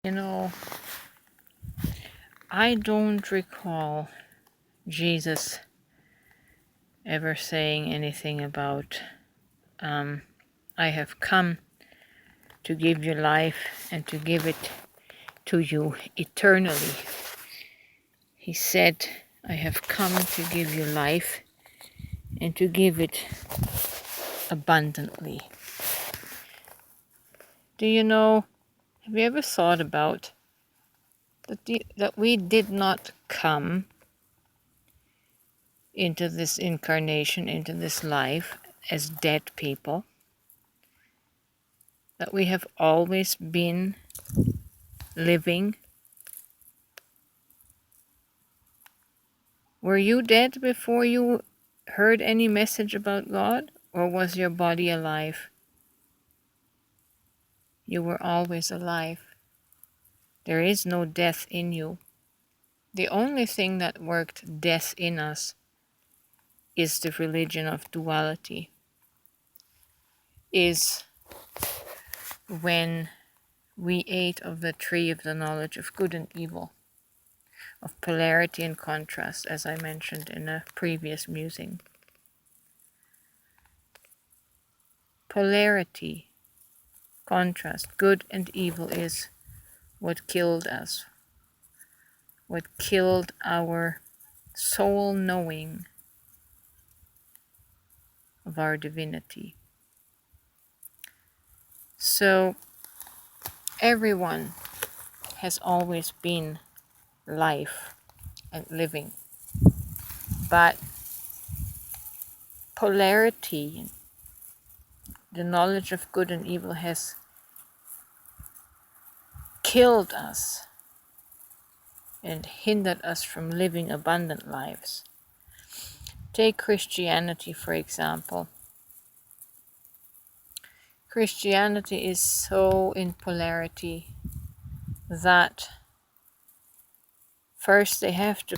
You know, I don't recall Jesus ever saying anything about, I have come to give you life and to give it to you eternally. He said, I have come to give you life and to give it abundantly. Do you know, have you ever thought about that we did not come into this incarnation, into this life, as dead people? That we have always been living? Were you dead before you heard any message about God? Or was your body alive? You were always alive. There is no death in you. The only thing that worked death in us is the religion of duality, is when we ate of the tree of the knowledge of good and evil, of polarity and contrast, as I mentioned in a previous musing. Polarity, contrast, good and evil is what killed us, what killed our soul knowing of our divinity. So everyone has always been life and living, but polarity, the knowledge of good and evil, has killed us and hindered us from living abundant lives. Take Christianity, for example. Christianity is so in polarity that first they have to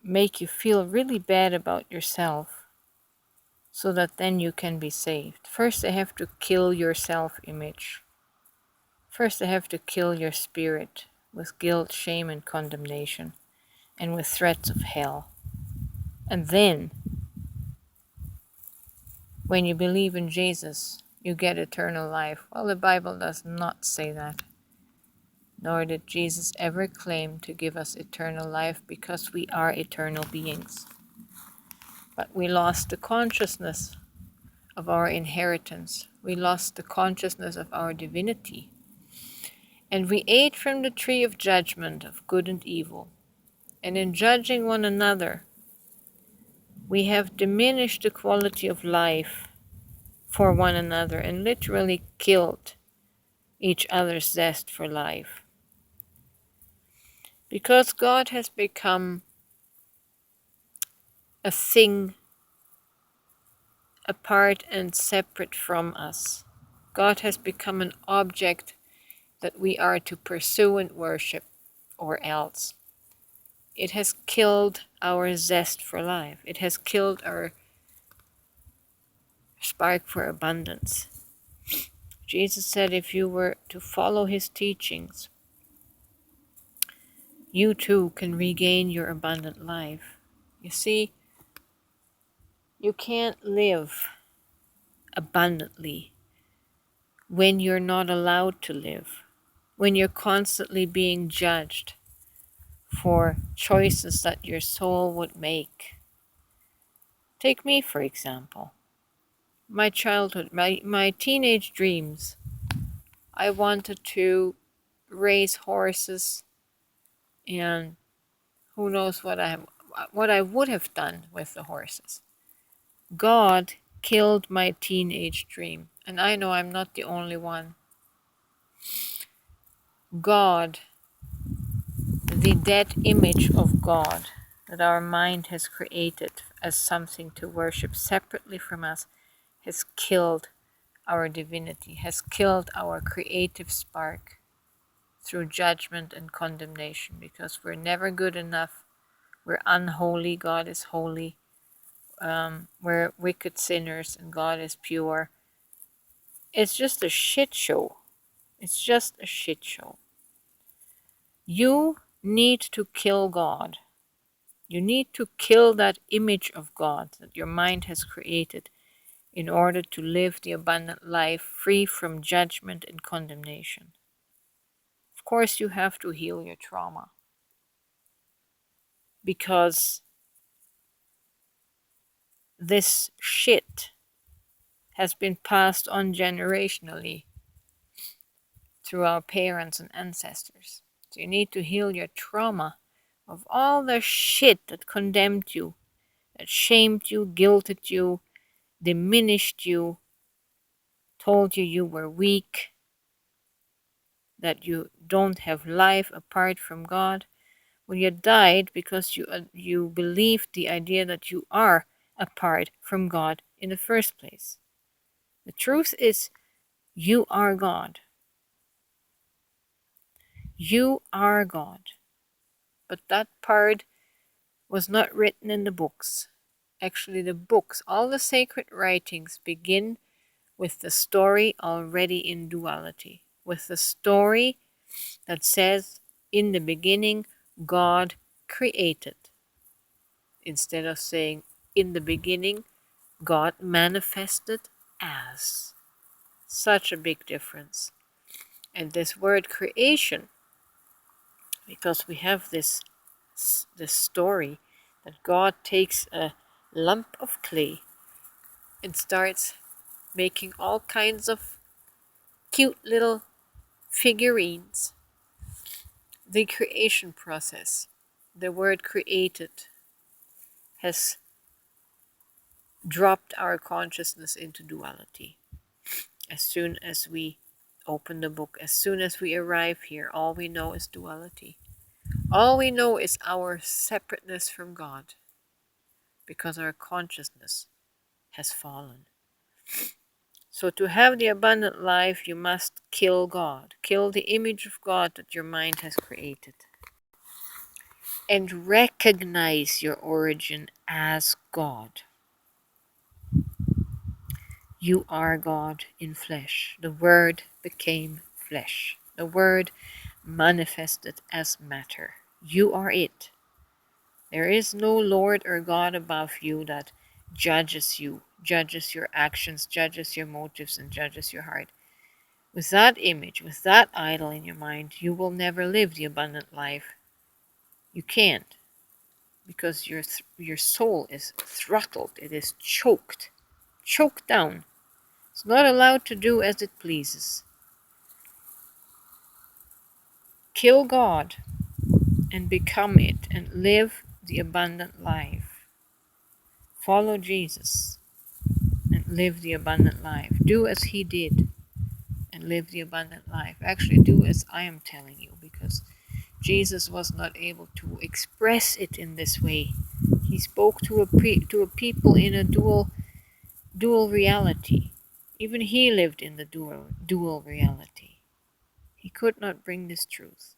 make you feel really bad about yourself so that then you can be saved. First they have to kill your self-image. First they have to kill your spirit with guilt, shame, and condemnation, and with threats of hell. And then, when you believe in Jesus, you get eternal life. Well, the Bible does not say that. Nor did Jesus ever claim to give us eternal life, because we are eternal beings. But we lost the consciousness of our inheritance. We lost the consciousness of our divinity. And we ate from the tree of judgment of good and evil. And in judging one another, we have diminished the quality of life for one another and literally killed each other's zest for life. Because God has become a thing apart and separate from us. God has become an object that we are to pursue and worship, or else. It has killed our zest for life. It has killed our spark for abundance. Jesus said if you were to follow his teachings, you too can regain your abundant life. You see, you can't live abundantly when you're not allowed to live, when you're constantly being judged for choices that your soul would make. Take me, for example. My childhood, my teenage dreams. I wanted to race horses, and who knows what I would have done with the horses. God killed my teenage dream, and I know I'm not the only one. God, the dead image of God that our mind has created as something to worship separately from us, has killed our divinity, has killed our creative spark through judgment and condemnation, because we're never good enough. We're unholy, God is holy. We're wicked sinners and God is pure. It's just a shit show. It's just a shit show. You need to kill God. You need to kill that image of God that your mind has created in order to live the abundant life free from judgment and condemnation. Of course, you have to heal your trauma because this shit has been passed on generationally through our parents and ancestors. So you need to heal your trauma of all the shit that condemned you, that shamed you, guilted you, diminished you, told you you were weak, that you don't have life apart from God. Well, you died because you believed the idea that you are apart from God in the first place. The truth is, you are God. You are God. But that part was not written in the books. Actually, the books, all the sacred writings begin with the story already in duality, with the story that says, in the beginning, God created, instead of saying, in the beginning, God manifested as. Such a big difference. And this word creation, because we have this story that God takes a lump of clay and starts making all kinds of cute little figurines. The creation process, the word created, has dropped our consciousness into duality. As soon as we open the book, as soon as we arrive here, all we know is duality. All we know is our separateness from God, because our consciousness has fallen. So to have the abundant life, you must kill God. Kill the image of God that your mind has created. And recognize your origin as God. You are God in flesh. The Word became flesh. The Word manifested as matter. You are it. There is no Lord or God above you that judges you, judges your actions, judges your motives, and judges your heart. With that image, with that idol in your mind, you will never live the abundant life. You can't, because your soul is throttled, it is choked down. It's not allowed to do as it pleases. Kill God and become it and live the abundant life. Follow Jesus and live the abundant life. Do as he did and live the abundant life. Actually, do as I am telling you, because Jesus was not able to express it in this way. He spoke to a people in a dual reality. Even he lived in the dual reality. He could not bring this truth.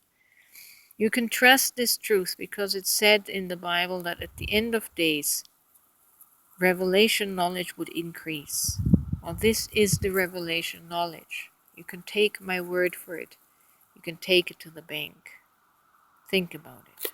You can trust this truth because it's said in the Bible that at the end of days, revelation knowledge would increase. Well, this is the revelation knowledge. You can take my word for it. You can take it to the bank. Think about it.